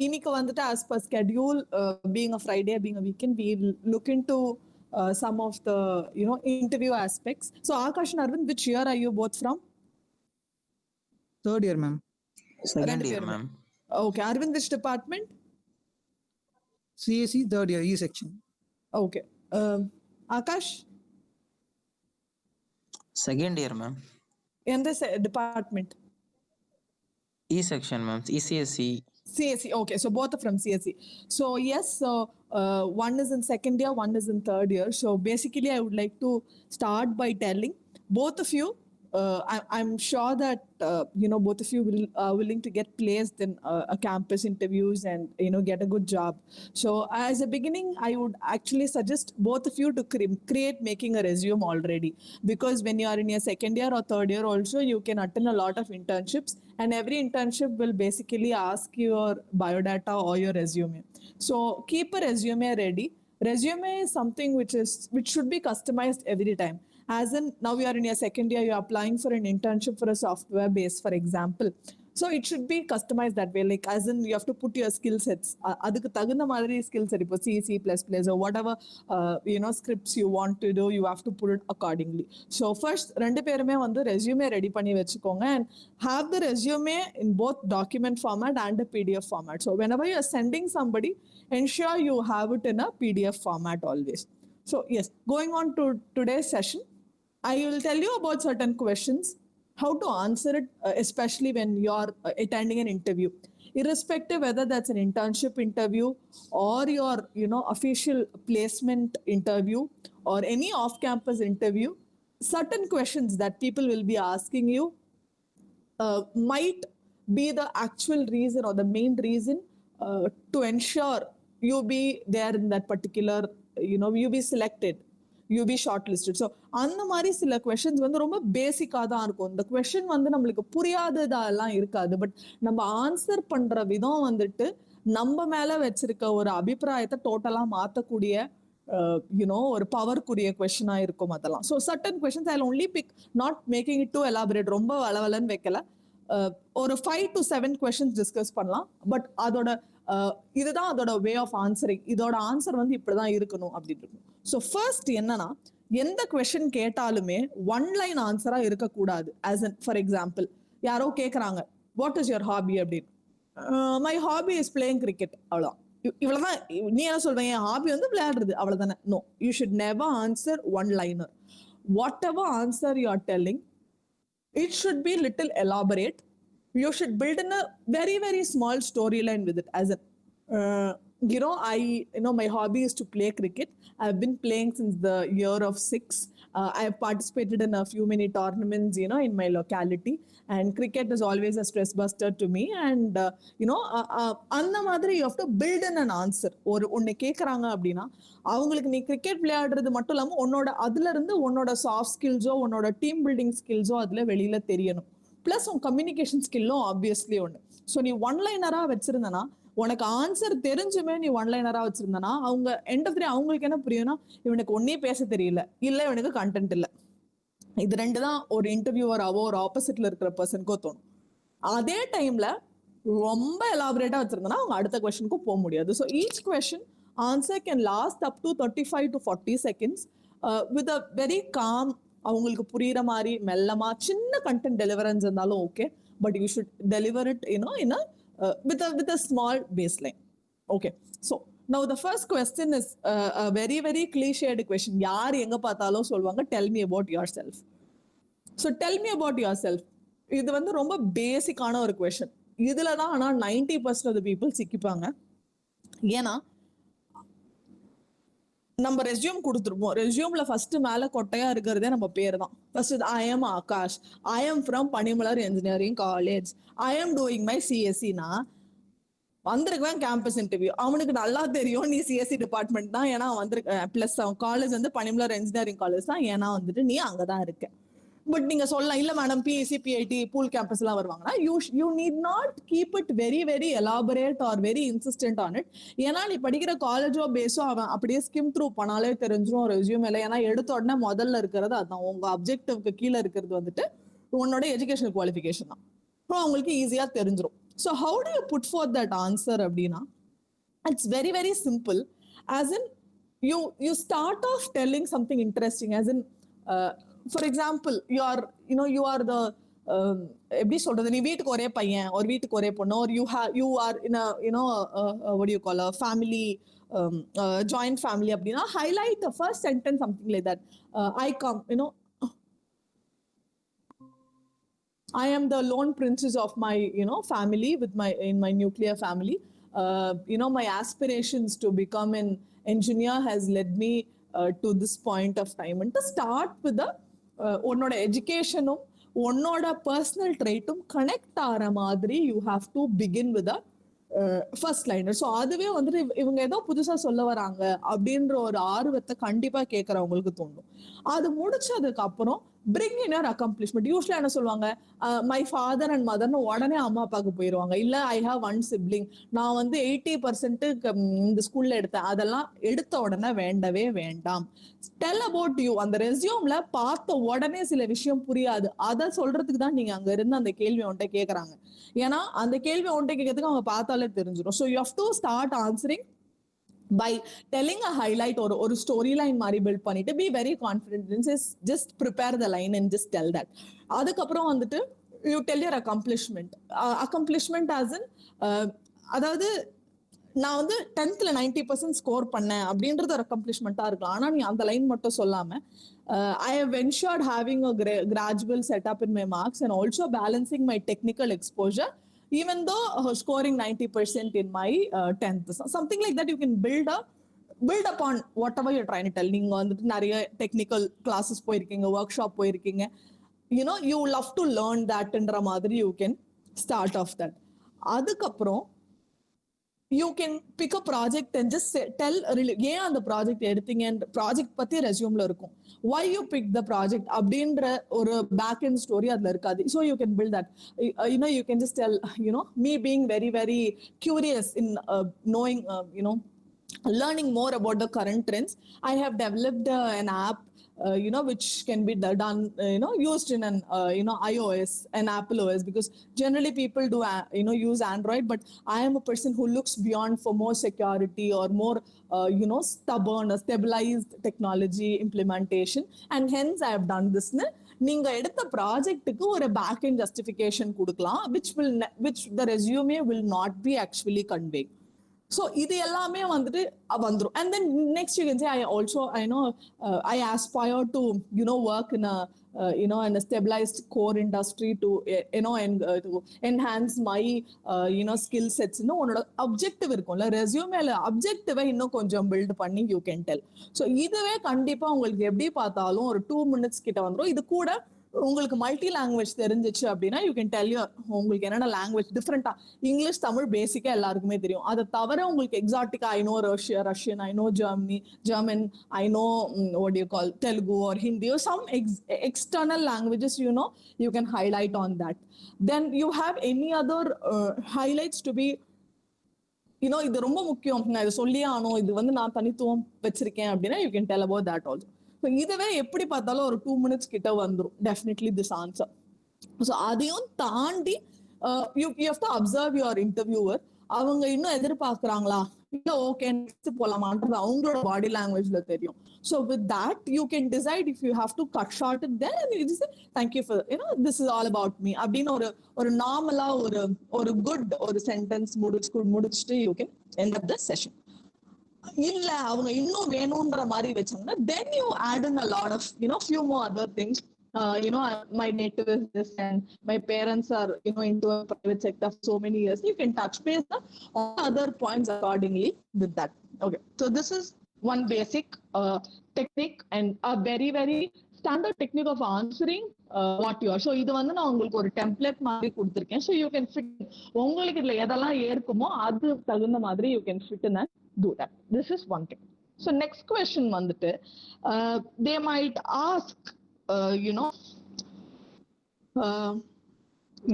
இன்னைக்கு வந்துட்டு as per schedule, being a Friday, being a weekend, we'll look into some of the interview aspects. So Akash and Arvind, which year are you both from? Third year, ma'am. Second year, ma'am. Okay, Arvind, which department? CAC, third year, E section. Okay. Akash? Second year, ma'am. In this department? E section, ma'am. ECSE. CSE. Okay, so both are from CSE. So yes, so one is in second year, one is in third year. So basically, I would like to start by telling both of you. I'm sure that both of you will willing to get placed in a campus interviews and get a good job. So as a beginning, I would actually suggest both of you to create making a resume already, because when you are in your second year or third year also, you can attend a lot of internships, and every internship will basically ask your biodata or your resume. So keep a resume ready. Resume is something which should be customized every time. As in, now you are in your second year, you're applying for an internship for a software base, for example. So it should be customized that way. Like, as in, you have to put your skill sets. Adukku thagunda madiri skill set, ipo C, C++, or whatever scripts you want to do, you have to put it accordingly. So first, rendu perume vandu resume ready panni vechukonga, and have the resume in both document format and a PDF format. So whenever you are sending somebody, ensure you have it in a PDF format always. So yes, going on to today's session, I will tell you about certain questions, how to answer it, especially when you're attending an interview. Irrespective whether that's an internship interview or your official placement interview or any off-campus interview, certain questions that people will be asking you might be the actual reason or the main reason to ensure you be there in that particular, you be selected, you be shortlisted. So அந்த மாதிரி சில questions வந்து ரொம்ப பேசிக்காக தான் இருக்கும். இந்த question வந்து நம்மளுக்கு புரியாததெல்லாம் இருக்காது, பட் நம்ம ஆன்சர் பண்ற விதம் வந்துட்டு நம்ம மேல வச்சிருக்க ஒரு அபிப்பிராயத்தை டோட்டலா மாத்தக்கூடிய ஒரு பவர்க்குரிய கொஸ்டினா இருக்கும் அதெல்லாம். So certain questions I only pick, not making it to elaborate, ரொம்ப வளவலன்னு வைக்கல, ஒரு 5 to 7 questions டிஸ்கஸ் பண்ணலாம். பட் அதோட இதுதான் அதோட வே ஆஃப் ஆன்சரிங். இதோட ஆன்சர் வந்து இப்படிதான் இருக்கணும் அப்படின்னு இருக்கும். ஸோ ஃபர்ஸ்ட் என்னன்னா, எந்த கொஸ்டின் கேட்டாலுமே ஒன் லைன் ஆன்சரா இருக்கக்கூடாது. ஆஸ் அன் ஃபார் எக்ஸாம்பிள், யாரோ கேட்குறாங்க வாட் இஸ் யுவர் ஹாபி அப்படின்னு, my hobby is playing cricket, அவ்வளோ, இவ்வளவுதான். நீ என்ன சொல்றீங்க, என் ஹாபி வந்து விளையாடுறது, அவ்வளவுதானே? No, you should never answer one liner. Whatever answer you are telling, it should be little elaborate. You should build in a very, very small storyline with it. As a, my hobby is to play cricket. I've been playing since the year of 6. I have participated in a few many tournaments, in my locality. And cricket is always a stress buster to me. And, அந்த மாதிரி you have to build in an answer. ஒரு ஒன்று கேட்குறாங்க அப்படின்னா, அவங்களுக்கு நீ cricket விளையாடுறது மட்டும் இல்லாமல் அதுல இருந்து உன்னோட சாஃப்ட் ஸ்கில்ஸோ உன்னோட டீம் பில்டிங் ஸ்கில்ஸோ அதுல வெளியில தெரியணும். பிளஸ் உன் கம்யூனிகேஷன் ஸ்கில்லும் ஆப்வியஸ்லி ஒன்று. ஸோ நீ ஒன் லைனரா வச்சிருந்தனா, உனக்கு ஆன்சர் தெரிஞ்சுமே நீ ஒன் லைனரா வச்சிருந்தனா, அவங்க எண்ட் ஆஃப் தி டே அவங்களுக்கு என்ன புரியும்னா, இவனுக்கு ஒன்னே பேச தெரியல, இல்ல இவனுக்கு கண்டென்ட் இல்லை. இது ரெண்டு தான் ஒரு இன்டர்வியூவராவோ ஒரு ஆப்போசிட்ல இருக்கிற பர்சனுக்கோ தோணும். அதே டைம்ல ரொம்ப எலாபரேட்டா வச்சிருந்தனா அவங்க அடுத்த கொஸ்டினுக்கும் போக முடியாது. So each question answer can last up to 35 to 40 seconds with a very com, அவங்களுக்கு புரியுற மாதிரி மெல்லமா சின்ன கண்டென்ட் டெலிவரன்ஸ் இருந்தாலும் okay, but you should deliver it in with a small baseline. Okay, so now the first question is a very, very cliched question. யார் எங்க பார்த்தாலும் சொல்லுவாங்க, tell me about yourself. So tell me about yourself. இது வந்து ரொம்ப பேசிக்கான ஒரு question. இதுல தான் ஆனால் 90% of the people சிக்கிப்பாங்க. ஏன்னா நம்ம ரெஸ்யூம் கொடுத்துருப்போம், ரெஸ்யூம்ல ஃபர்ஸ்ட் மேல கொட்டையா இருக்கிறதே நம்ம பேர் தான். First I am Akash, I am from Panimalar engineering college, I am doing my சிஎஸ்சினா வந்திருக்குவேன் கேம்பஸ் இன்டர்வியூ. அவனுக்கு நல்லா தெரியும் நீ சிஎஸ்சி டிபார்ட்மெண்ட் தான், ஏன்னா வந்திருக்க, பிளஸ் அவன் காலேஜ் வந்து பனிமலர் இன்ஜினியரிங் காலேஜ் தான், ஏன்னா வந்துட்டு நீ அங்கதான் இருக்க. பட் நீங்க சொல்லலாம், இல்ல madam BSc BIT pool campus எல்லாம் வருவாங்கன்னா, you need not keep it very, very elaborate or very insistent on it. ஏன்னா நீ படிக்கிற காலேஜோ பேஸோ அவன் அப்படியே ஸ்கிம் த்ரூ பண்ணாலே தெரிஞ்சிடும் ரெஸ்யூம் இல்லை. ஏன்னா எடுத்த உடனே முதல்ல இருக்கிறது அதுதான், உங்க அப்ஜெக்டிவ்க்கு கீழே இருக்கிறது வந்துட்டு உன்னோட எஜுகேஷனல் குவாலிஃபிகேஷன் தான். அவங்களுக்கு ஈஸியா தெரிஞ்சிடும். So how do you put forth that answer, Abdina? It's very, very simple. As in, you start off telling something interesting. As in, for example, you are the எப்படி சொல்றது, நீ வீட்டுக்கு ஒரே பையன் ஒரு வீட்டுக்கு ஒரே பொண்ணு, or you are in a what do you call a family, joint family அப்படின்னா highlight the first sentence something like that. I come, I am the lone princess of my family with in my nuclear family. My aspirations to become an engineer has led me to this point of time. And to start with the உன்னோட எஜுகேஷனும் உன்னோட personal ட்ரைட்டும் connect ஆகிற மாதிரி you have to begin with first liner. So அதுவே வந்துட்டு இவங்க ஏதோ புதுசா சொல்ல வராங்க அப்படின்ற ஒரு ஆர்வத்தை கண்டிப்பா கேட்கறவங்களுக்கு தோணும். அது முடிச்சதுக்கு அப்புறம் bring in your accomplishment. யூஸ்வலா என்ன சொல்லுவாங்க, மை ஃபாதர் அண்ட் மதர்னு உடனே அம்மா அப்பாவுக்கு போயிடுவாங்க. இல்ல ஐ ஹாவ் ஒன் சிப்ளிங், நான் வந்து 80% இந்த ஸ்கூல்ல எடுத்தேன், அதெல்லாம் எடுத்த உடனே வேண்டவே வேண்டாம். Tell about you. அந்த ரெஸ்யூம்ல பார்த்த உடனே சில விஷயம் புரியாது, அதை சொல்றதுக்கு தான் நீங்க அங்க இருந்து அந்த கேள்வி ஒன்றை கேட்கறாங்க. ஏன்னா அந்த கேள்வி ஒன்றை கேட்கறதுக்கு அவங்க பார்த்தாலே தெரிஞ்சிடும். So you have to start answering by telling a highlight or storyline mari build பண்ணிட்டு be very confident. Just prepare the line and just tell that. அதுக்கப்புறம் வந்துட்டு you tell your accomplishment. Accomplishment as in அதாவது நான் வந்து 10th 90% score பண்ணேன் அப்படின்றது ஒரு அக்கம்ப்ளிஷ்மெண்டா இருக்கலாம். ஆனா நீ அந்த லைன் மட்டும் சொல்லாம I have ensured having a gradual setup in my marks and also balancing my technical exposure even though scoring 90% in my 10th. Something like that you can build upon whatever you're trying to tell. நீங்க வந்துட்டு நிறைய technical classes போயிருக்கீங்க, work shop போயிருக்கீங்க, you love to learn that ன்ற மாதிரி you can start off that. அதுக்கப்புறம் you can pick a project and just tell ஏன் அந்த ப்ராஜெக்ட் எடுத்தீங்க, ப்ராஜெக்ட் பத்தி ரெஸ்யூம்ல இருக்கும். why you pick the project அப்படின்ற ஒரு பேக் எண்ட் ஸ்டோரி அதுல இருக்காது. so you can build that. You can just tell, me being very, very curious in knowing, learning more about the current trends, I have developed an app which can be done, used in an iOS and Apple OS, because generally people do use Android, but I am a person who looks beyond for more security or more stabilized technology implementation, and hence I have done this. நீங்க எடுத்த ப்ராஜெக்ட்டுக்கு ஒரு back end justification கொடுக்கலாம், which the resume will not be actually conveying. So இது எல்லாமே வந்துட்டு வந்துரும். And then next you can say I aspire to work in a stabilized core industry to to enhance my skill sets. உன்னோட objective இருக்கும்ல ரெஸ்யூமேல, அப்ஜெக்டிவை இன்னும் கொஞ்சம் build பண்ணி you can tell. So இதுவே கண்டிப்பா உங்களுக்கு எப்படி பார்த்தாலும் ஒரு 2 minutes கிட்ட வந்துரும். இது கூட உங்களுக்கு மல்டி லாங்குவேஜ் தெரிஞ்சிச்சு அப்படின்னா யூ கேன் டெல் உங்களுக்கு என்னென்ன லாங்குவேஜ் டிஃப்ரெண்டா, இங்கிலீஷ் தமிழ் பேசிக்கா எல்லாருக்குமே தெரியும். அதை தவிர உங்களுக்கு எக்ஸாட்டிக்கா I know Russian, I know German, I know what do you call Telugu or Hindi or some external languages, you can highlight on that. Then you have any other highlights to be, இது ரொம்ப முக்கியம், நான் இதை சொல்லியே ஆனோம், இது வந்து நான் தனித்துவம் வச்சிருக்கேன் அப்படின்னா you can tell about that also. இதுவே எப்படி பார்த்தாலும் ஒரு 2 minutes கிட்ட வந்துடும் டெஃபினெட்லி திஸ் ஆன்சர். ஸோ அதையும் தாண்டி you have to observe your interviewer. அவங்க இன்னும் எதிர்பார்க்கறாங்களா இல்ல ஓகே நெக்ஸ்ட் போலாமான்றது அவங்களோட பாடி லாங்குவேஜ்ல தெரியும். So with that you can decide if you have to cut short it then and it is thank you for this is all about me அப்படின்னு ஒரு நார்மலா ஒரு குட் ஒரு சென்டென்ஸ் முடிச்சுட்டு you can end up the session. இல்ல அவங்க இன்னும் வேணும்ன்ற மாதிரி வச்சாங்கன்னா then you add in a lot of few more other things. My native is this and my parents are into a private sector for so many years. You can touch base the other points accordingly with that. Okay, so this is one basic technique and a very, very standard technique of answering what you are. So இது வந்து நான் உங்களுக்கு ஒரு template மாதிரி கொடுத்திருக்கேன். So you can fit உங்களுக்கு இதுல எதெல்லாம் ஏற்குமோ அது தகுந்த மாதிரி you can fit in and do that. This is one thing. So next question வந்துட்டு they might ask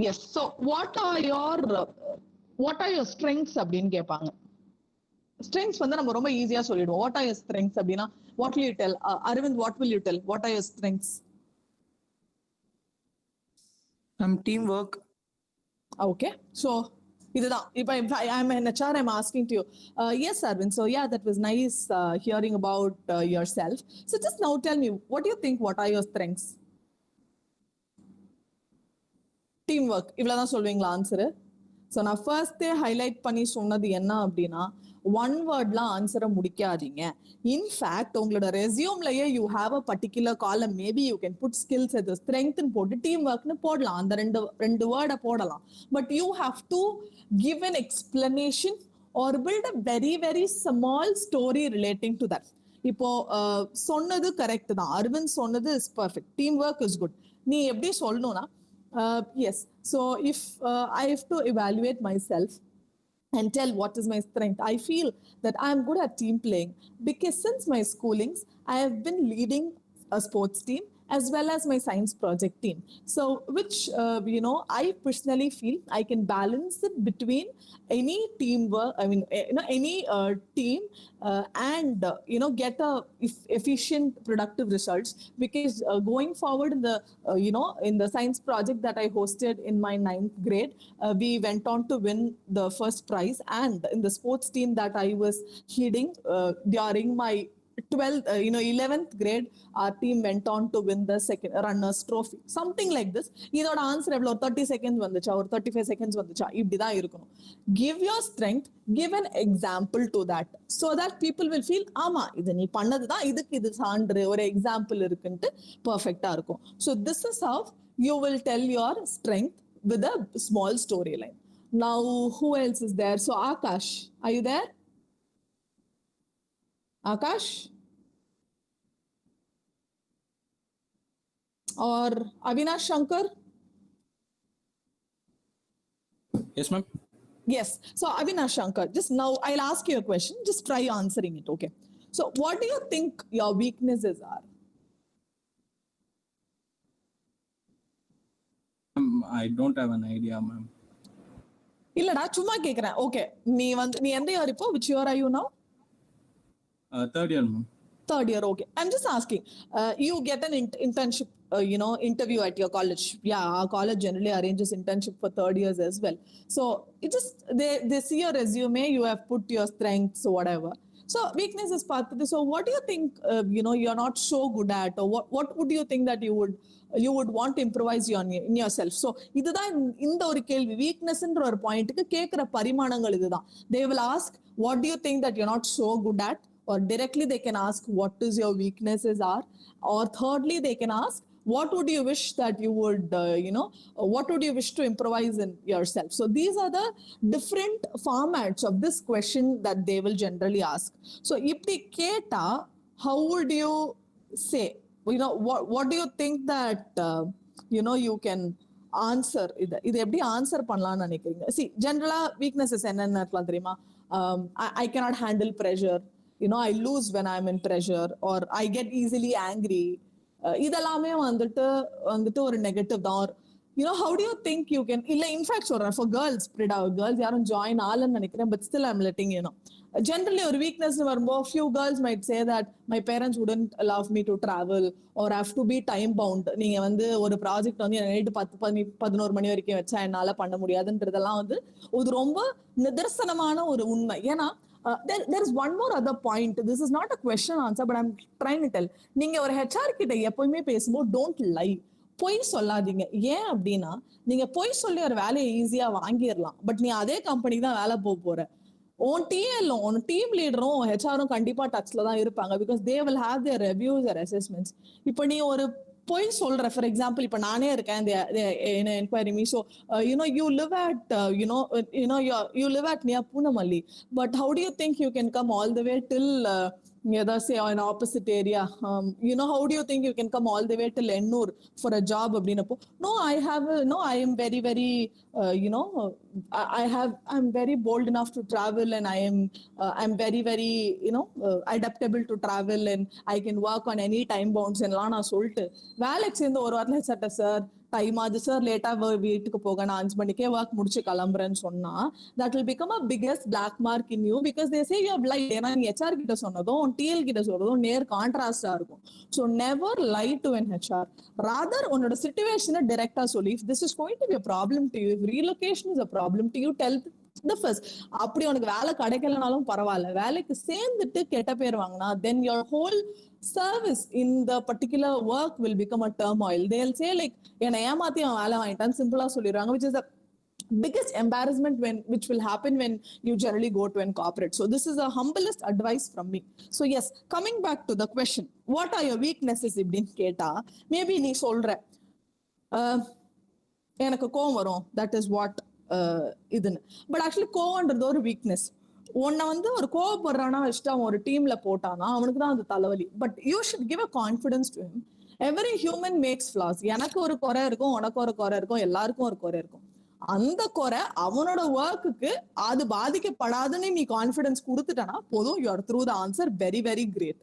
yes, so what are your strengths அப்படின்னு கேட்பாங்க. strengths வந்து நம்ம ரொம்ப ஈஸியா சொல்லிடுவோம். what are your strengths அப்படின்னா what will you tell? Arvind, what will you tell? what are your strengths? Teamwork. Okay, so இதுதான் இப்ப I'm an HR, I'm asking to you. Yes, Arvind. So yeah, that was nice hearing about yourself. So just now tell me, what do you think? What are your strengths? Team work இவ்வளவுதான் சொல்வீங்களா answer? So நான் ஃபர்ஸ்டே highlight பண்ணி சொன்னது என்ன அப்படின்னா, one வேர்ட்லாம் ஆன்சரை முடிக்காதீங்க. In fact உங்களோட ரெசியூம்லயே you have a particular column, maybe you can put skills அது ஸ்ட்ரெங்க்னு போட்டு டீம் ஒர்க்னு போடலாம், அந்த ரெண்டு வேர்டை போடலாம். But you have to give an explanation or build a very very small story relating to that. இப்போ சொன்னது கரெக்ட் தான், அரவிந்த் சொன்னது is perfect, team work is good. நீ எப்படி சொல்லணும்னா, yes. So if I have to evaluate myself and tell what is my strength, I feel that I am good at team playing, because since my schoolings, I have been leading a sports team as well as my science project team. So which, I personally feel I can balance it between any teamwork, any team and, get a efficient, productive results. Because going forward in the, in the science project that I hosted in my 9th grade, we went on to win the first prize. And in the sports team that I was leading during my 11th grade, our team went on to win the second runners trophy, something like this. இதோட answer எவ்வளவு, 30 seconds வந்துச்சா, ஒரு 35 seconds வந்துச்சா, இப்படிதான் இருக்கணும். Give your strength, give an example to that, so that people will feel ஆமா இது நீ பண்ணதுதான், இதுக்கு இது சான்று ஒரு எக்ஸாம்பிள் இருக்குன்ட்டு பர்ஃபெக்டா இருக்கும். So this is how you will tell your strength with a small storyline. Now who else is there? So Akash, are you there? Akash or Avinash Shankar? Yes, ma'am. Yes. So Avinash Shankar, just now I'll ask you a question. Just try answering it, okay? So what do you think your weaknesses are? I don't have an idea, ma'am. இல்லடா சும்மா கேக்குறேன். Okay, நீ எந்த year இப்போ? which year are you now? Third year, ma'am. Third year, okay. I'm just asking, you get an internship, interview at your college. Yeah, our college generally arranges internship for third years as well. So it just, they see your resume, you have put your strengths, whatever. So weakness is part of this. So what do you think, you're not so good at, or what would you think that you would want to improvise in yourself? So இதுதான் இந்த ஒரு கேள்வி, வீக்னஸ்ன்ற ஒரு பாயிண்ட்டுக்கு கேட்கிற பரிமாணங்கள் இதுதான். They will ask, what do you think that you're not so good at? Or directly they can ask, what is your weaknesses are? Or thirdly, they can ask, what would you wish that you would, what would you wish to improvise in yourself? So these are the different formats of this question that they will generally ask. So if they keta, how would you say, what do you think that, you can answer இது எப்படி answer பண்ணலாம்னு நினைக்கிறீங்க? See, generally weaknesses என்னென்ன இருக்கலாம் தெரியுமா? I cannot handle pressure. I lose when I'm in pressure, or I get easily angry. இதெல்லாமே வந்துட்டு ஒரு நெகட்டிவ் தான். How do you think you can, இல்ல இன்ஃபேக்ட் சொல்றேன், for girls யாரும் ஜாயின் ஆலன்னு நினைக்கிறேன், but still I'm letting you know. Generally ஒரு weakness வரும்போது few girls might say that my parents wouldn't allow me to travel, or have to be time bound. நீங்க ஒரு project night 10-11 மணி வரைக்கும் வச்சா என்னால பண்ண முடியாதுன்றதெல்லாம் ஒரு ரொம்ப நிதர்சனமான ஒரு உண்மை. ஏன்னா there is one more other point. This is not a question answer, but I'm trying to tell. நீங்க ஒரு HR கிட்ட எப்பவுமே பேசும்போது don't lie. பொய் சொல்லாதீங்க. ஏன் அப்படின்னா, நீங்க பொய் சொல்லி ஒரு வேலையை ஈஸியா வாங்கிடலாம், பட் நீ அதே கம்பெனிக்கு தான் வேலை போற. உன் டீம் லீடரும் ஹெச்ஆரும் கண்டிப்பா டச்ல தான் இருப்பாங்க, because they will have their reviews or assessments. இப்போ நீ ஒரு பொய் சொல்ற, ஃபார் எக்ஸாம்பிள் இப்ப நானே இருக்கேன் enquiry me, so you live at near Punamalli, but how do you think you can come all the way till say in opposite area? How do you think you can come all the way till Ennur for a job? No, I am very very I'm very bold enough to travel, and I'm very very adaptable to travel, and I can work on any time bounds எல்லாம் நான் சொல்லிட்டு வேலைக்கு சேர்ந்து ஒரு வாரத்துல சட்ட sir time ஆகுது sir, லேட்டா வீட்டுக்கு போக, நான் 5 மணிக்கே ஒர்க் முடிச்சு கிளம்புறேன்னு சொன்னா, that will become a biggest black mark in you, because they say you have lied. ஏன்னா நீ HR கிட்ட சொன்னதும் TL கிட்ட சொல்றதும் நேர் கான்ட்ராஸ்டா இருக்கும். So never lie to an HR. Rather உன்னோட சிச்சுவேஷனை டைரக்டா சொல்லி, if this is going to be a problem to you, if relocation is a problem to you, tell the first. அப்படி உனக்கு வேலை கிடைக்கலனாலும் பரவாயில்ல, வேலைக்கு சேர்ந்துட்டு கெட்ட பேர் வாங்கினா then your whole service in the particular work will become a turmoil. They'll say like என்னை ஏமாத்தி அவன் வேலை வாங்கிட்டான்னு சிம்பிளா சொல்லிடுறாங்க, which is the biggest embarrassment which will happen when you generally go to an corporate. So this is a humblest advice from me. So yes, coming back to the question, what are your weaknesses இப்படின்னு கேட்டா, maybe நீ சொல்ற எனக்கு கோவம் வரும், that is what இதுன்னு. But actually கோவம்ன்றது ஒரு weakness. உன்னை வந்து ஒரு கோவப்படுறானா வச்சுட்டு அவன் ஒரு டீம்ல போட்டானா அவனுக்கு தான் அது தலைவலி. But you should give a confidence to him. Every human makes flaws. எனக்கு ஒரு குறை இருக்கும், உனக்கு ஒரு குறை இருக்கும், எல்லாருக்கும் ஒரு குறை இருக்கும். அந்த குறை அவனோட ஒர்க்குக்கு அது பாதிக்கப்படாதுன்னு நீ கான்ஃபிடன்ஸ் கொடுத்துட்டனா போதும், you are through the answer. Very very great.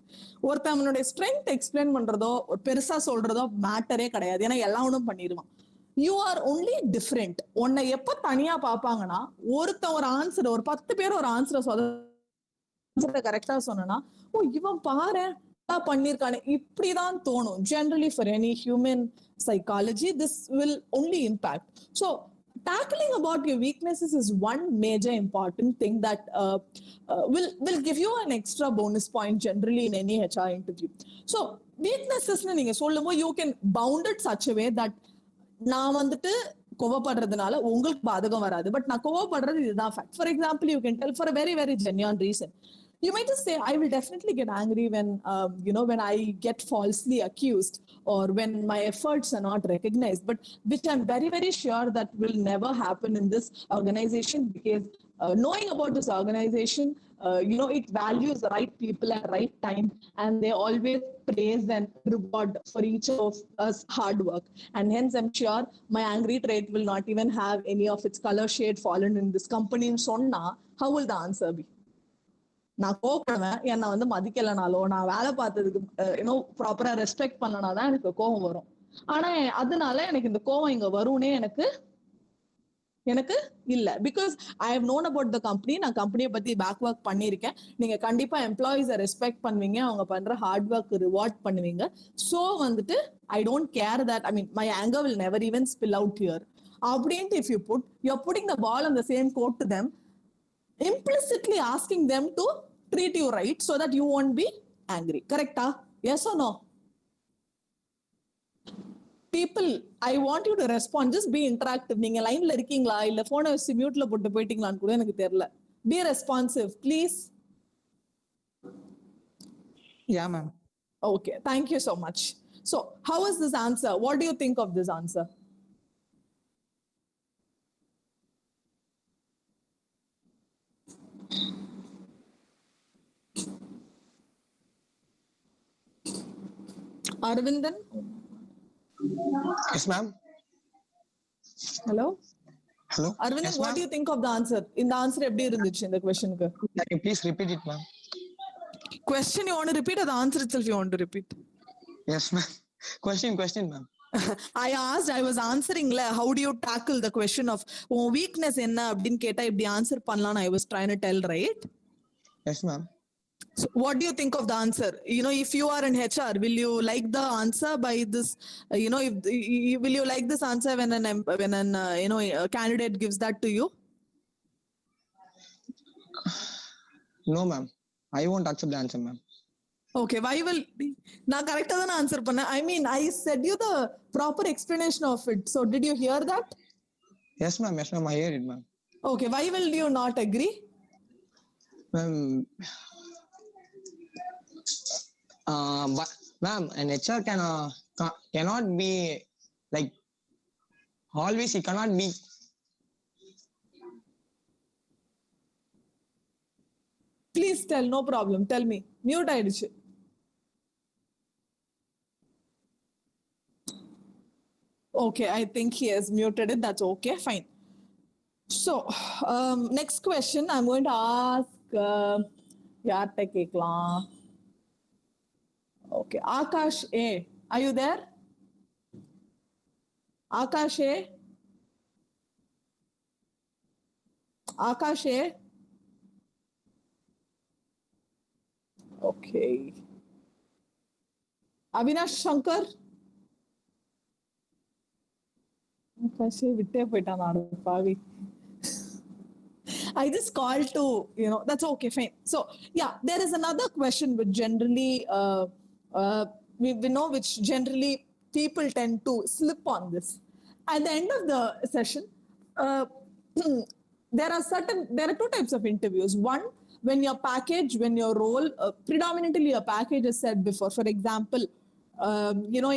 ஒருத்தவனுடைய ஸ்ட்ரென்த் எக்ஸ்பிளைன் பண்றதோ பெருசா சொல்றதோ மேட்டரே கிடையாது, ஏன்னா எல்லாம் ஒன்றும் பண்ணிடுவான். You are only different. உன்னை எப்ப தனியா பாப்பாங்கன்னா, ஒருத்தன் ஒரு ஆன்சர், ஒரு 10 பேர் ஒரு ஆன்சரை கரெக்டா சொன்னா, ஓ இவன் பாரு பண்ணிருக்கானே, இப்படிதான் தோணும். Generally for any human psychology this will only impact. So tackling about your weaknesses is one major important thing that will give you an extra bonus point generally in any HR interview. So weaknesses நீங்க சொல்லும்போது you can bound it such a way that நான் வந்துட்டு கோவப்படுறதுனால உங்களுக்கு பாதகம் வராது, but நான் கோவப்படுறது இதுதான் fact. For example, you can tell for a very very genuine reason. You might just say, I will definitely get angry when when I get falsely accused or when my efforts are not recognized, but which I'm very very sure that will never happen in this organization, because knowing about this organization, it values the right people at right time, and they always praise and reward for each of us hard work. And hence I'm sure my angry trait will not even have any of its color shade fallen in this company. Sonna, how will the answer be? நான் கோவப்படுவேன், என்னை வந்து மதிக்கலனாலோ நான் வேலை பார்த்ததுக்கு ப்ராப்பரா respect பண்ணனாதான் எனக்கு கோவம் வரும். ஆனா அதனால எனக்கு இந்த கோவம் இங்க வரும்னே எனக்கு இல்ல. Because I have known about the company. நான் கம்பெனியை பத்தி பேக் ஒர்க் பண்ணிருக்கேன். நீங்க கண்டிப்பா எம்ப்ளாயிஸை ரெஸ்பெக்ட் பண்ணுவீங்க, அவங்க பண்ற ஹார்ட் ஒர்க் ரிவார்ட் பண்ணுவீங்க. ஸோ வந்துட்டு I don't care that, I mean my anger will never even spill out here அப்படின்ட்டு. If you are putting the ball on the same court to them, implicitly asking them to treat you right so that you won't be angry. Correct? Yes or no? People, I want you to respond. Just be interactive. நீங்க லைன்ல இருக்கீங்களா இல்ல போனை வச்சு மியூட்ல போட்டு போயிட்டீங்களான்னு கூட எனக்கு தெரியல. Be responsive, please. Yeah, ma'am. Okay, thank you so much. So, how is this answer? What do you think of this answer? Arvindan? Yes, ma'am. Hello? Hello. Arvindan, Yes, what ma'am. do you think of the answer? In the answer எப்படி இருந்துச்சு இந்த questionக்கு? Can you please repeat it, ma'am? Question you want to repeat or the answer itself you want to repeat? Yes, ma'am. Question, ma'am. I asked, I was answering how do you tackle the question of weakness என்ன அப்படின்னு கேட்டா இப்படி answer பண்ணலாம். I was trying to tell, right? Yes, ma'am. So what do you think of the answer? If you are in HR, will you like the answer by this? Will you like this answer when a candidate gives that to you? No, ma'am. I won't accept the answer, ma'am. Okay, why will நான் கரெக்டா தான் answer பண்ணேன். I mean, I said you the proper explanation of it. So did you hear that? Yes, ma'am. Yes, ma'am. I hear it, ma'am. Okay, why will you not agree? Ma'am, but ma'am, an HR cannot be like always. He cannot be. Please tell, no problem. Tell me. Mute ஆயிடுச்சு. Okay, I think he has muted it. That's okay. Fine. So, next question I'm going to ask. யார்கிட்ட கேட்கலாம்? Okay, Akash A. Are you there? Akash A? Akash A? Okay. Avinash Shankar? Akash A விட்டே போயிட்டான் பாவி. I just called to, that's okay, fine. So yeah, there is another question which generally we know which generally people tend to slip on this. At the end of the session, uh, there are two types of interviews. One, when your role, predominantly your package is set before. For example,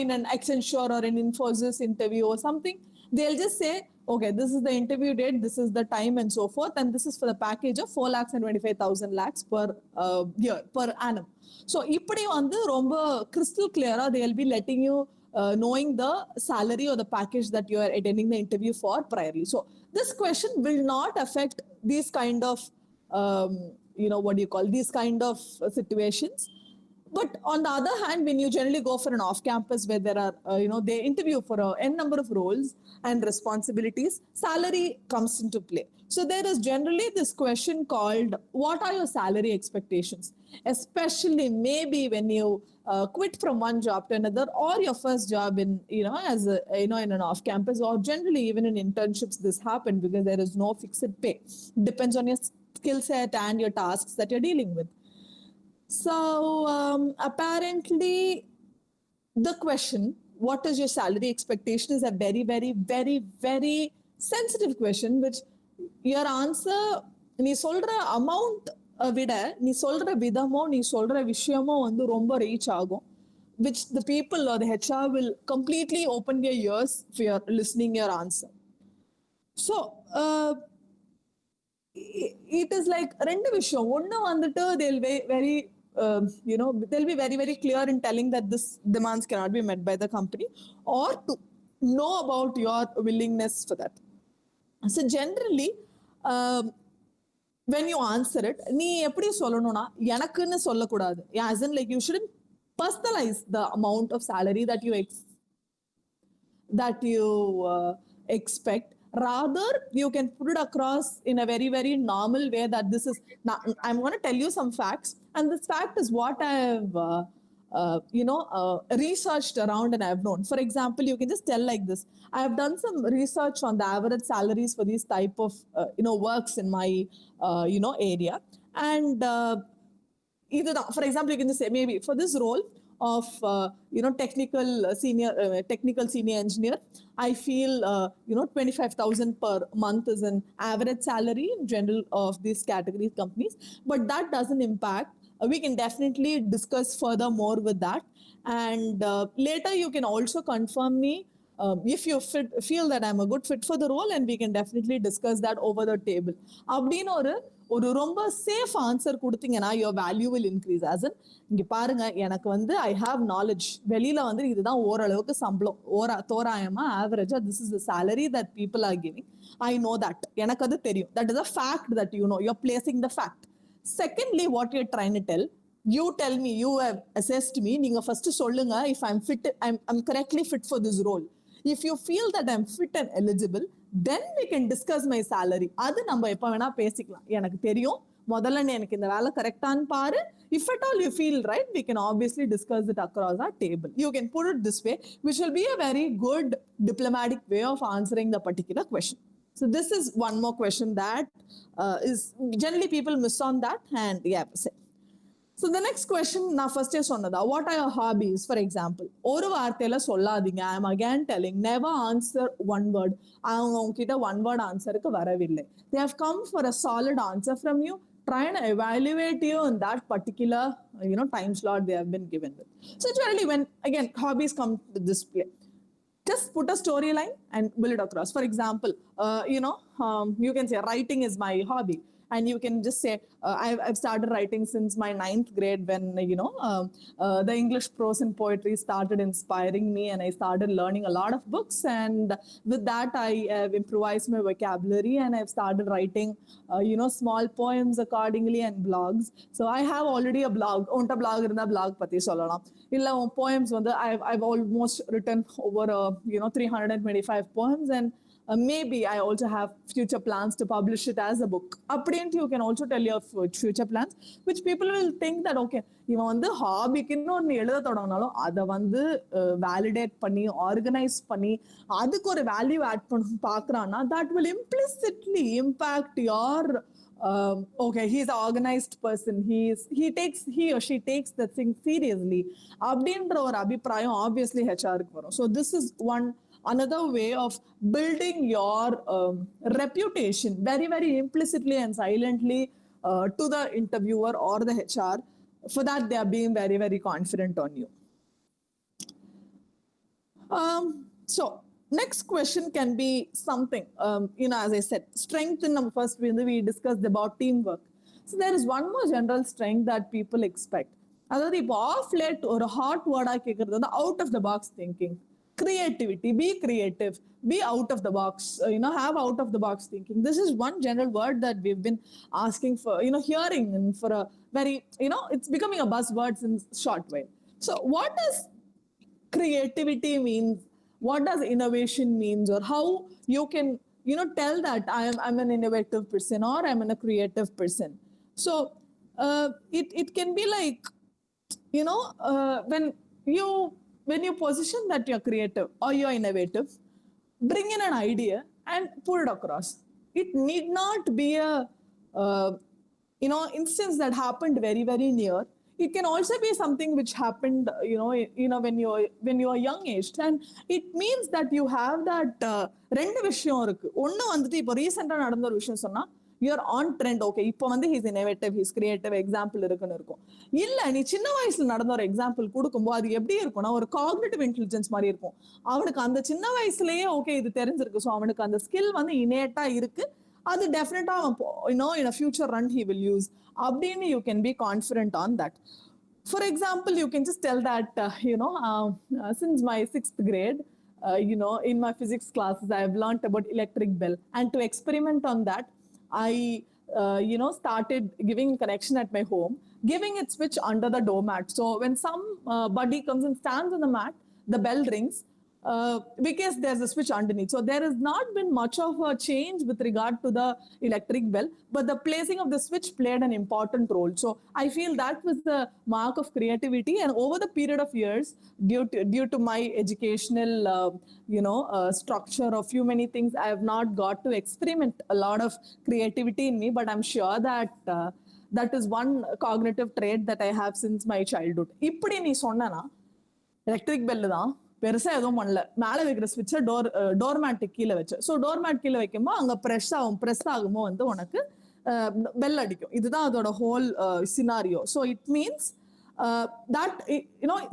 in an Accenture or an Infosys interview or something, they'll just say, okay, this is the interview date, this is the time and so forth, and this is for the package of 4,25,000 lakhs per year, per annum. So, இப்படி வந்து ரொம்ப crystal clear, they'll be letting you knowing the salary or the package that you are attending the interview for priorly. So, this question will not affect these kind of, these kind of situations. But on the other hand, when you generally go for an off-campus where there are, they interview for n number of roles and responsibilities, salary comes into play. So there is generally this question called, what are your salary expectations? Especially maybe when you quit from one job to another, or your first job in, as a, in an off-campus, or generally even in internships, this happens because there is no fixed pay. Depends on your skill set and your tasks that you're dealing with. So apparently the question, what is your salary expectation, is a very, very, very, very sensitive question, which your answer, நீ சொல்ற amount விட நீ சொல்ற விதமோ நீ சொல்ற விஷயமோ வந்து ரொம்ப ரீச் ஆகும், which the people or the HR will completely open their ears for your listening your answer. So it is like ரெண்டு விஷயம். ஒண்ணு வந்துட்டு they'll be very they'll be very, very clear in telling that this demands cannot be met by the company, or to know about your willingness for that. So generally, when you answer it, நீ எப்படி சொல்லணும்னா எனக்குன்னு சொல்லக்கூடாது. As in, like, you shouldn't personalize the amount of salary that you expect. Rather, you can put it across in a very, very normal way that this is, now I'm going to tell you some facts, and this fact is what I've researched around and I've known. For example, you can just tell like this: I have done some research on the average salaries for these type of works in my area, and for example, you can just say maybe for this role of technical senior engineer, I feel 25,000 per month is an average salary in general of these category companies, but that doesn't impact. We can definitely discuss further more with that, and later you can also confirm me if you feel that I'm a good fit for the role, and we can definitely discuss that over the table. அப்படின்னு ஒரு ரொம்ப safe answer கொடுத்தீங்கன்னா your value will increase. as in, இங்க பாருங்க, எனக்கு வந்து I have knowledge, வெளியில வந்து இதுதான் ஓரளவுக்கு சம்பளம், தோராயமா ஆவரேஜா this is the salary that people are giving, I know that, எனக்கு அது தெரியும், that is a fact that you're placing the fact. Secondly, what you're trying to tell, you tell me, you have assessed me, நீங்க first சொல்லுங்க if I'm correctly fit for this role. If you feel that I'm fit and eligible, then we can discuss my salary. அது நம்ம எப்ப வேணா பேசிக்கலாம். எனக்கு தெரியும், முதல்ல எனக்கு இந்த வேலை கரெக்டான்னு பாரு. If at all you feel right, we can obviously discuss it across our table. You can put it this way, which will be a very good diplomatic way of answering the particular question. So this is one more question that is generally people miss on that, and yeah. So the next question, நான் ஃபர்ஸ்டே சொன்னதா, what are your hobbies? For example, ஒரு வார்த்தையில சொல்லாதீங்க. I am again telling, never answer one word. அவங்க உங்ககிட்ட one word ஆன்சருக்கு வரவில்லை. They have come for a solid answer from you. Try and evaluate you in that particular time slot they have been given with. So generally, when again hobbies come to display, just put a storyline and build it across. For example, you can say writing is my hobby. And you can just say, I've started writing since my 9th grade when, the English prose and poetry started inspiring me, and I started learning a lot of books. And with that, I have improvised my vocabulary, and I've started writing, small poems accordingly and blogs. So I have already a blog. Unta blog irundha blog patti sollalam. Illa poems vandu I've almost written over 325 poems, and maybe I also have future plans to publish it as a book. Apparently, you can also tell your future plans, which people will think that, okay, இவன் வந்து ஹாபிக்குன்னு ஒன்று எழுத தொடங்கினாலும் அதை வந்து validate பண்ணி organise பண்ணி அதுக்கு ஒரு வேல்யூ ஆட் பண்ண பார்க்குறான்னா that will implicitly impact your okay, he's an organized person. He or she takes the thing seriously. அப்படின்ற ஒரு அபிப்பிராயம் obviously HR-க்கு வரும். So this is another way of building your reputation very, very implicitly and silently to the interviewer or the HR. For that, they are being very, very confident on you. So next question can be something, as I said, strength in the first we discussed about teamwork. So there is one more general strength that people expect. அதாவது இப்போ of late ஒரு hot வேர்டா கேட்கறது வந்து out of the box thinking, creativity, be creative, be out of the box, have out of the box thinking. This is one general word that we've been asking for, hearing and for a very, it's becoming a buzzword in short while. So what does creativity means? What does innovation means? Or how you can, tell that I'm an innovative person or I'm a creative person. So it can be like, when you position that you're creative or you're innovative, bring in an idea and put it across. It need not be a instance that happened very, very near. It can also be something which happened when you are young aged, and it means that you have that ரெண்டு விஷயம் இருக்கு. ஒன்னு வந்துட்டு இப்போ ரீசெண்டா நடந்த ஒரு விஷயம் சொன்னா you're on trend. Okay, இப்போ வந்து he's innovative, he's creative example இருக்குன்னு இருக்கும். இல்ல நீ சின்ன வயசுல நடந்த ஒரு எக்ஸாம்பிள் கொடுக்கும்போது அது எப்படி இருக்கும்னா ஒரு காக்னிட்டிவ் இன்டெலிஜென்ஸ் மாதிரி இருக்கும். அவனுக்கு அந்த சின்ன வயசுலயே ஓகே இது தெரிஞ்சிருக்கு, ஸோ அவனுக்கு அந்த ஸ்கில் வந்து இன்னேட்டா இருக்கு, அது டெஃபினட்டா in a future run he will use. அப்படின்னு you can be confident on that. For example, you can just tell that since my 6th grade, in my physics classes I have learned about electric bell, and to experiment on that I started giving connection at my home, giving it switch under the doormat. So when somebody comes and stands on the mat, the bell rings because there's a switch underneath. So there has not been much of a change with regard to the electric bell, but the placing of the switch played an important role. So I feel that was the mark of creativity, and over the period of years, due to my educational structure of few many things, I have not got to experiment a lot of creativity in me, but I'm sure that that is one cognitive trait that I have since my childhood. இப்படி நீ சொன்னா electric bell தான், பெருசா எதுவும் பண்ணல, மேல வைக்கிற ஸ்விட்சை டோர்மேட்டுக்கு கீழே வச்சு, ஸோ டோர்மேட் கீழே வைக்கும்போது அங்க ப்ரெஸ் ஆகும்போது வந்து உனக்கு பெல் அடிக்கும். இதுதான் அதோட whole scenario. So it means that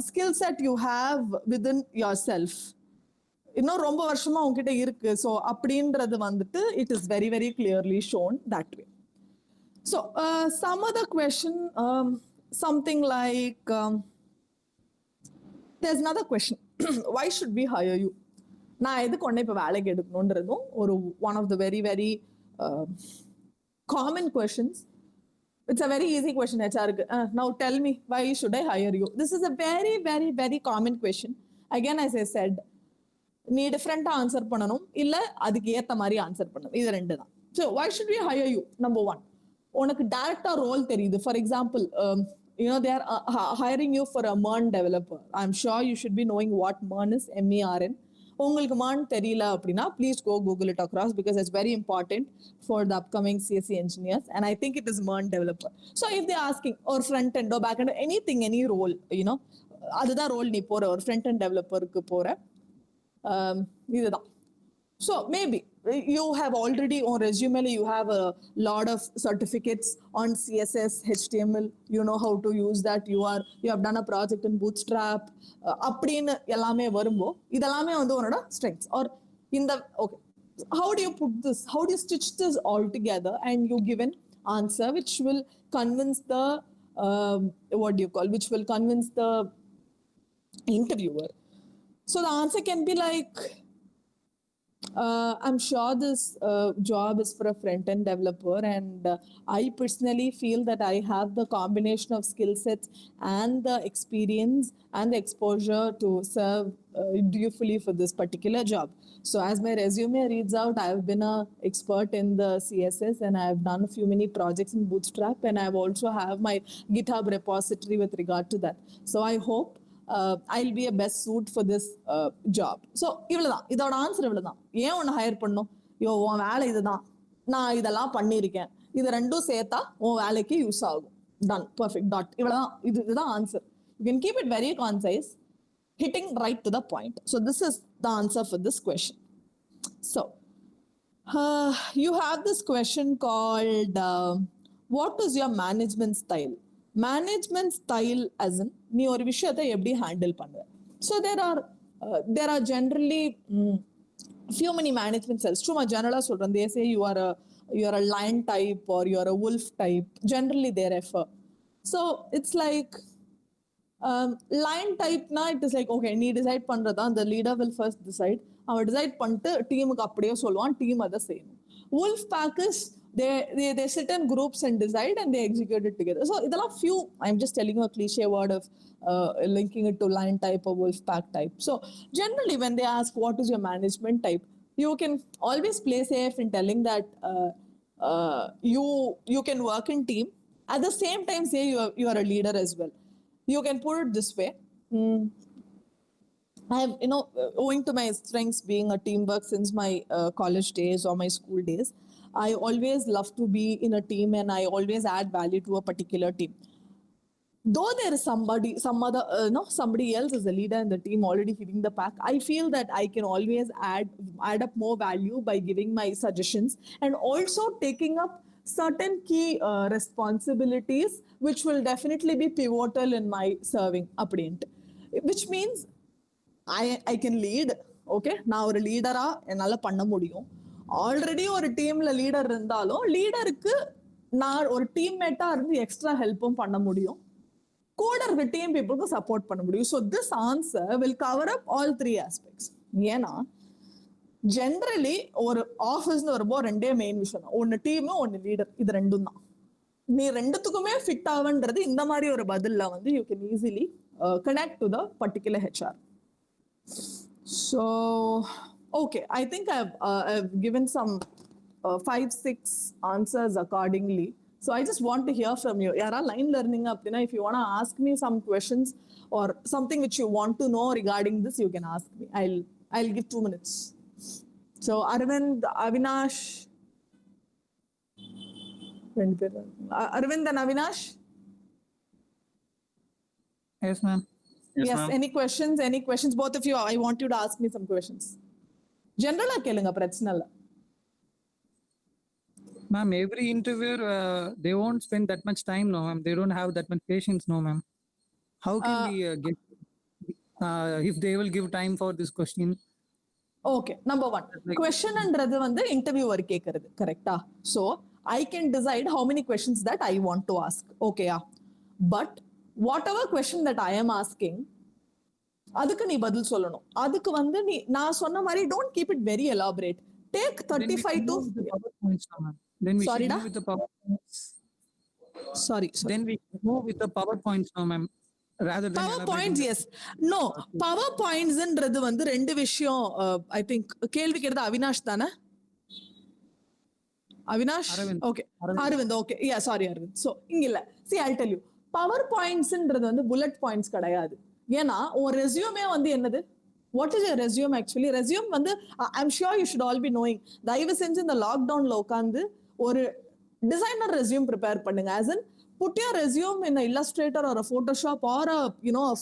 skill set you have within your self இன்னும் ரொம்ப வருஷமா உங்ககிட்ட இருக்கு. ஸோ அப்படின்றது வந்துட்டு it is very, very clearly shown that way. So some other question, something like there's another question. Why should we hire you? நான் எதுக்கு ஒன்னே இப்போ வேலைக்கு எடுக்கணுன்றதும் ஒரு one of the very, very common questions. It's a very easy question HR-க்கு. Now tell me, why should I hire you? This is a very, very, very common question. Again, as I said, நீ டிஃப்ரெண்டா answer பண்ணணும், இல்ல அதுக்கு ஏத்த மாதிரி answer பண்ணணும், இது ரெண்டு தான். So why should we hire you? Number one, உனக்கு டைரக்டா ரோல் தெரியுது. For example, they are hiring you for a MERN developer. I'm sure you should be knowing what MERN is, MERN. உங்களுக்கு MERN தெரியல அப்படின்னா please go Google it across, because it's very important for the upcoming CSE engineers, and I think it is MERN developer. So if they're asking or front end or back end, anything, any role, அதுதான் role நீ போற ஒரு front end டெவலப்பருக்கு போற இதுதான். So maybe you have already on resume, you have a lot of certificates on CSS, HTML, you know how to use that, you have done a project in Bootstrap, அப்படின்னு எல்லாமே வரும்போ இதெல்லாமே வந்து உன்னோட strengths. Or okay, how do you put this, how do you stitch this all together and you give an answer which will convince the which will convince the interviewer. So the answer can be like, I'm sure this job is for a front-end developer, and I personally feel that I have the combination of skill sets and the experience and the exposure to serve dutifully for this particular job. So as my resume reads out, I have been an expert in the CSS, and I have done many projects in Bootstrap, and I also have my GitHub repository with regard to that. So I hope I'll be a best suit for this job. So இவ்வளவுதான், இதோட answer இவ்வளவுதான். ஏன் உன்னை higher பண்ணும்? உன் வேலை இதுதான், நான் இதெல்லாம் பண்ணியிருக்கேன், இது ரெண்டும் சேர்த்தா உன் வேலைக்கு யூஸ் ஆகும். Done, perfect, dot. இவ்வளவுதான். இதுதான் answer. You can keep it very concise, hitting right to the point. So this is the answer for this question. So you have this question called what is your management style? Management style as in நீ ஒரு விஷயத்தை எப்படி handle பண்ணுவ. So there are generally few many management styles. சும்மா ஜெனரலா சொல்றேன். They say you are a lion type or you are a wolf type. Generally they refer. So it's like line type na, it is like okay, நீ decide பண்றதா, the leader will first decide. அவன் decide பண்ணிட்டு டீமுக்கு அப்படியே சொல்லுவான், team அதை செய்யணும். wolf pack is they sit in groups and decide and they execute it together. So இதெல்லாம் few, I'm just telling you a cliche word of linking it to lion type or wolf pack type. So generally when they ask what is your management type, you can always play safe in telling that you can work in team, at the same time say you are a leader as well. You can put it this way. I have, owing to my strengths being a teamwork since my college days or my school days, I always love to be in a team and I always add value to a particular team. Though there is somebody else is a leader in the team already hitting the pack, I feel that I can always add up more value by giving my suggestions and also taking up certain key responsibilities which will definitely be pivotal in my serving அப்படின்ட்டு. Which means I can lead. Okay, நான் ஒரு லீடரா என்னால பண்ண முடியும். Already ஒரு டீம்ல leader இருந்தாலும் லீடருக்கு நான் ஒரு டீம்மேட்டா இருந்து எக்ஸ்ட்ரா ஹெல்ப்பும் பண்ண முடியும். கூட இருக்க டீம் பீப்புளுக்கு சப்போர்ட் பண்ண முடியும். So this answer will cover up all 3 aspects. ஏன்னா ஜென்ரலி ஒரு ஆஃபீஸ்னு வரும்போது ரெண்டே மெயின் விஷயம் தான், ஒன்னு டீம் ஒன்னு லீடர். இது ரெண்டும் தான். நீ ரெண்டுத்துக்குமே ஃபிட் ஆகுன்றது இந்த மாதிரி ஒரு பதில்ல வந்து you can easily connect to the particular HR. So okay, I think I've given some 5-6 answers accordingly. So I just want to hear from you. Yara line learning appadina, if you want to ask me some questions or something which you want to know regarding this, you can ask me. I'll give 2 minutes. So Arvind, Avinash, Arvind and Avinash. Yes, ma'am. Yes, any questions? Both of you, I want you to ask me some questions. General கேளுங்க, பிரச்சனை இல்ல. Ma'am, every interviewer, they won't spend that much time, no, ma'am. They don't have that much patience, no, ma'am. How can we get, if they will give time for this question? Okay, number 1. Question என்றது வந்து interviewer கேக்குறது, கரெக்ட்டா? So, I can decide how many questions that I want to ask. Okay, yeah. But whatever question that I am asking, அதுக்கு நீ பதில் சொல்லணும். அதுக்கு வந்து நான் சொன்ன மாதிரி don't keep it very elaborate. Take 35 to PowerPoints, ma'am. Then we Sorry, should da? move with the PowerPoints. Sorry. Then we move with the PowerPoints, no, ma'am. Rather than PowerPoints, yes. No, PowerPoints ன்றது வந்து ரெண்டு விஷயம். I think கேள்வி கேட்டது அவினாஷ் தானே? Avinash? Okay. Aravind, okay. Yeah, sorry Arvind. So, இங்க இல்ல. See, I'll tell you. PowerPointsன்றது வந்து bullet points கிடையாது. ஏன்னா ஒரு ரெஸ்யூமே வந்து என்னது? What is your resume actually? Resume வந்து I'm sure you should all be knowing. தயவு செஞ்சு இந்த லாக்டவுன்ல உட்காந்து ஒரு டிசைனர் ரெஸ்யூம் ப்ரிப்பேர் பண்ணுங்க. as in put your resume in a Illustrator or a Photoshop or a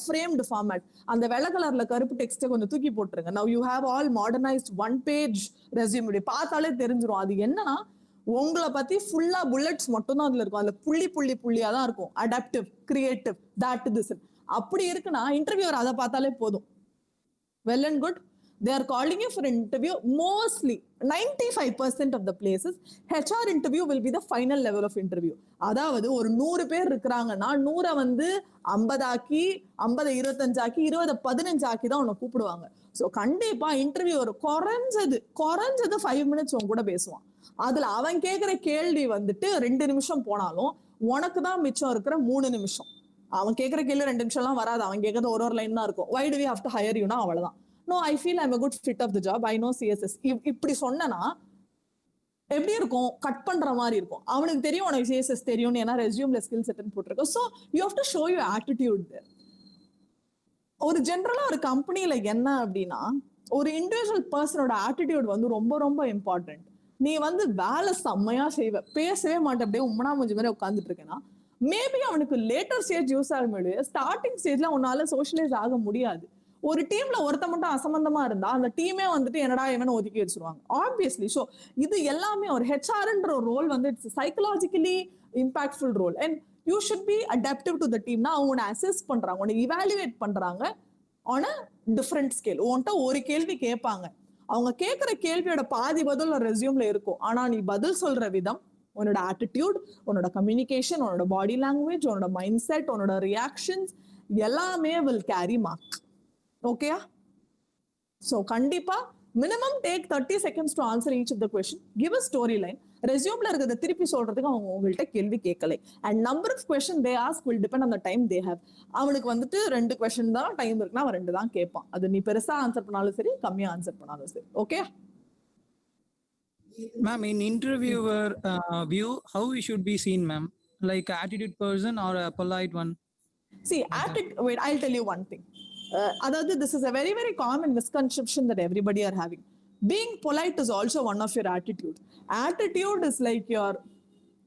framed format. அந்த வெள்ளை கலர்ல கருப்பு டெக்ஸ்ட்டை கொஞ்சம் தூக்கி போட்டுருங்க. Now you have all modernized 1-page resume. பார்த்தாலே தெரிஞ்சிரும். அது என்னன்னா உங்களை பத்தி ஃபுல்லா புல்லட்ஸ் மட்டும் தான் அதுல இருக்கும். அதுல புள்ளியா தான் இருக்கும். Adaptive, creative, that this. அப்படி இருக்குன்னா இன்டர்வியூவர் அதை பார்த்தாலே போதும். Well and good. They are calling you for an interview. Mostly 95% of the places HR interview will be the final level of interview. அதாவது ஒரு 100 பேர் இருக்கிறாங்கன்னா 100 வந்து 50 ஆக்கி 50 25 ஆக்கி 20 15 ஆக்கி தான் உன்னை கூப்பிடுவாங்க. ஸோ கண்டிப்பா இன்டர்வியூ ஒரு குறைஞ்சது 5 minutes உன் கூட பேசுவான். அதுல அவன் கேட்கிற கேள்வி வந்துட்டு 2 நிமிஷம் போனாலும் உனக்கு தான் மிச்சம் இருக்கிற 3 நிமிஷம். அவன் கேட்கிற கேள்வி 2 நிமிஷம்லாம் வராது. அவன் கேட்கறது ஒரு லைன் தான் இருக்கும். Why do we have to hire you? அவ்வளவுதான். No, I feel I'm a good fit of the job. I know CSS. இப்படி சொன்னா எப்படி இருக்கும்? கட் பண்ற மாதிரி இருக்கும். அவனுக்கு தெரியும் உனக்கு CSS தெரியும்னு, ஏன்னா ரெஸ்யூம்ல ஸ்கில் செட்னு போட்டிருக்கோம். So you have to show you attitude there. ஒரு ஜென்ரலா ஒரு கம்பெனில என்ன அப்படின்னா ஒரு இண்டிவிஜுவல் பர்சனோட ஆட்டிடியூட் வந்து ரொம்ப ரொம்ப இம்பார்ட்டன்ட். நீ வந்து வேலை செம்மையா செய்வ, பேசவே மாட்டே, அப்படியே உம்மனா மூஞ்சி மாதிரி உட்காந்துட்டு இருக்கேன்னா மேபி அவனுக்கு லேட்டர் ஸ்டேஜ் யூஸ் ஆக முடியும். ஸ்டார்டிங் ஸ்டேஜ்ல உன்னால சோஷியலைஸ் ஆக முடியாது. ஒரு டீம்ல ஒருத்த மட்டும் அசம்பந்தமா இருந்தா அந்த டீமே வந்துட்டு என்னடா இவன் ஒதுக்கி வச்சிருவாங்க ஆப்வியஸ்லி. ஸோ இது எல்லாமே ஒரு ஹெச்ஆர்ன்ற ஒரு ரோல் வந்து it's psychologically impactful role. And you should be adaptive to the டீம்னா அவங்க உன்னை அசஸ் பண்றாங்க, உன்னை இவாலுவேட் பண்றாங்க ஆன் அ டிஃப்ரெண்ட் ஸ்கேல். உன்கிட்ட ஒரு கேள்வி கேட்பாங்க, அவங்க கேட்கிற கேள்வியோட பாதி பதில் ரெஸ்யூம்ல இருக்கும். ஆனா நீ பதில் சொல்ற விதம், உன்னோட ஆட்டிடியூட், உன்னோட கம்யூனிகேஷன், உன்னோட பாடி லாங்குவேஜ், உன்னோட மைண்ட் செட், உன்னோட ரியாக்ஷன்ஸ் எல்லாமே வில் கேரி மார்க். ஓகேயா? ஸோ கண்டிப்பா minimum take 30 seconds to answer each of the question. Give a story line. ரெஸ்யூம்ல இருக்கிறத திருப்பி சொல்றதுக்கு அவங்க உங்கள்கிட்ட கேள்வி கேட்கலை. And number of question they ask will depend on the time they have. அவனுக்கு வந்துட்டு 2 கொஸ்டின் தான் டைம் இருக்குன்னா அவன் 2 தான் கேட்பான். அது நீ பெருசா ஆன்சர் பண்ணாலும் சரி, கம்மியா ஆன்சர் பண்ணாலும் சரி. Okay Ma'am, in interviewer view, how we should be seen, ma'am? Like attitude person or a polite one? See, wait, I'll tell you one thing. Aதாவது, this is a very, very common misconception that everybody are having. Being polite is also one of your attitude. Attitude is like your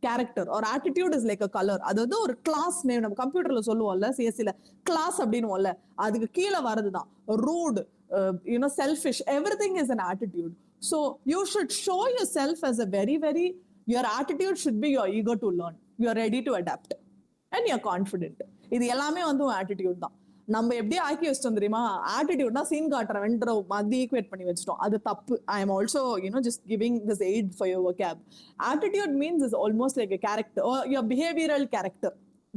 character, or attitude is like a color. அதாவது ஒரு class name நம்ம கம்ப்யூட்டர்ல சொல்லுவோம்ல, சிஎஸ்சில class அப்படின்னு அதுக்கு கீழே வரதுதான் rude, selfish. Everything is an attitude. So you should show yourself as a very, very, your attitude should be you're eager to learn, you're ready to adapt, and you're confident. இது எல்லாமே வந்து உன் attitude தான். நம்ம எப்படி ஆக்கி வச்சிட்டோம் தெரியுமா, ஆட்டிடியூட்னா சீன் காட்டுறவன்ற மாதிரி ஈக்குவேட் பண்ணி வச்சிட்டோம். அது தப்பு. I am also just giving this eight for your vocab. Attitude means is almost like a character or your behavioral character.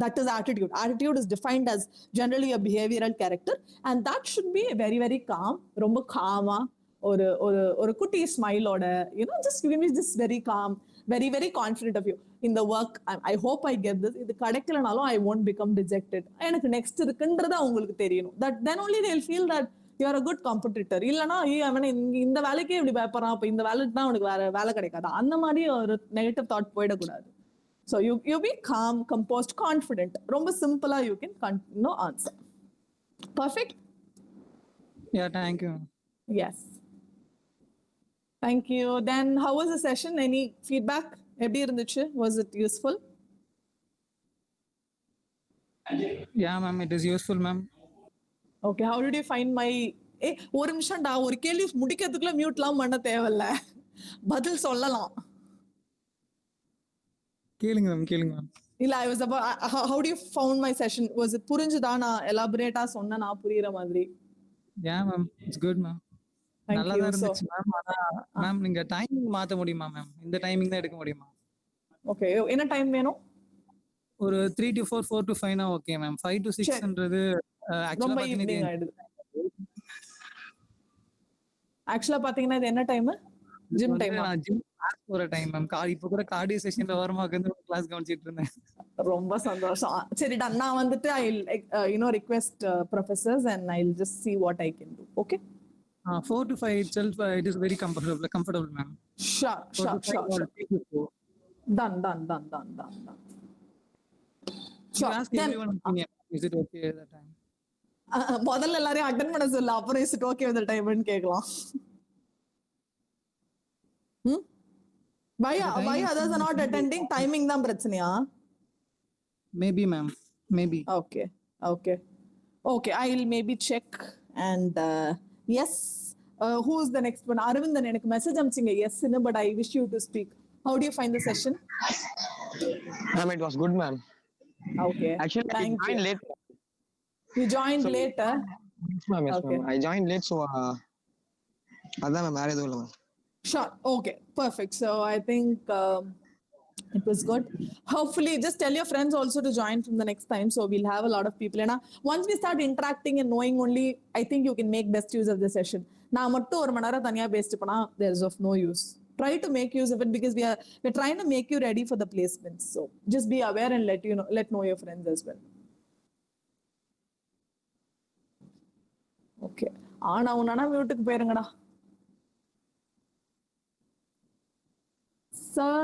That is attitude. Attitude is defined as generally a behavioral character, and that should be very, very calm. ரொம்ப gamma, ஒரு குட்டி ஸ்மைலோட, just give me this very calm, very, very confident of you in the work. I hope I get this. இது கிடைக்கலனாலும் I won't become dejected. எனக்கு next இருக்குன்றது அவங்களுக்கு தெரியணும். That then only they'll feel that you are a good competitor. இல்லனா அவனை இந்த வேலைக்கே இப்படி பயப்படுறான், அப்ப இந்த வேலைக்கு தான் அவனுக்கு வேற வேலை கிடைக்காது, அந்த மாதிரி ஒரு நெகட்டிவ் தாட் போயிடக்கூடாது. So you be calm, composed, confident. ரொம்ப சிம்பிளா you can answer. Perfect? Yeah, thank you. Yes. Thank you. Then how was the session? Any feedback? எப்படி இருந்துச்சு? Was it useful? Yeah, ma'am, it is useful, ma'am. Okay, how did you find my ஒரு நிமிஷம்டா, ஒரு கேள்வி முடிக்கிறதுக்குள்ள மியூட்லாம் பண்ண தேவையில்ல, பதில் சொல்லலாம். கேளுங்க மேம். இல்ல, I was about how do you found my session? Was it புரிஞ்சுதா? நான் எலாபரேட்டா சொன்னா நான் புரியுற மாதிரி? Yeah, ma'am, it's good, ma'am. நல்லா தான் இருந்துச்சு மேம். ஆனா மேம் நீங்க டைமிங் மாத்த முடியுமா மேம்? இந்த டைமிங் தான் எடுக்க முடியுமா? ஓகே, என்ன டைம் வேணும்? ஒரு 3 to 4, 4 to 5 னா ஓகே மேம். 5 to 6ன்றது ரொம்ப ஈவினிங் ஆயிடுது. ஆக்சுவலா பாத்தீங்கன்னா இது என்ன டைம்? Gym time. நான் ஜிம் கிளாஸ் போற டைம் மேம். இப்போ கூட கார்டியோ செஷன்ல வரமா வந்து கிளாஸ் கவனிச்சிட்டு இருந்தேன். ரொம்ப சந்தோஷம். சரிடா, நான் வந்துட்டு I'll request professors and I'll just see what I can do. Okay? 4 to 5 itself, it is very comfortable, ma'am. Sure. Done. You ask everyone opinion. Is it okay at that time? முதல்ல எல்லாரையும் attend பண்ண சொல்ல, அப்புறம் is it okay with the time ன்னு கேட்கலாம். Why others are not attending? Timing தான் பிரச்சனையா? Maybe, ma'am. Maybe. Okay. I'll maybe check and yes. Who is the next one? Arvindan எனக்கு மெசேஜ் அனுப்பிச்சீங்க yes ன்னு, but I wish you to speak. How do you find the session? Ma'am, it was good, ma'am. Okay. Actually, I joined late. You joined late, huh? Yes, ma'am. Okay. I joined late, so அதான் ma'am, வேற எதுவும் இல்ல ma'am. Sure. Okay. Perfect. So I think it was good. Hopefully, just tell your friends also to join from the next time. So we'll have a lot of people. And once we start interacting and knowing only, I think you can make best use of the session. நான் மட்டும் ஒரு மணி நேரம் தனியா பேசிட்டு போனா there is of no use. Try to make use of it because we're trying to make you ready for the placements. So just be aware and let know your friends as well. Okay. ஆனா உன்னா மியூட்டுக்கு போயிருங்கடா. Sir,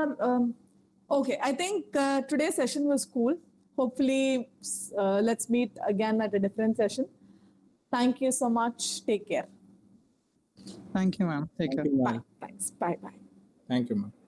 okay, I think today's session was cool. Hopefully, let's meet again at a different session. Thank you so much. Take care. Thank you, ma'am. Take care. Bye. Thanks. Bye. Thank you, ma'am.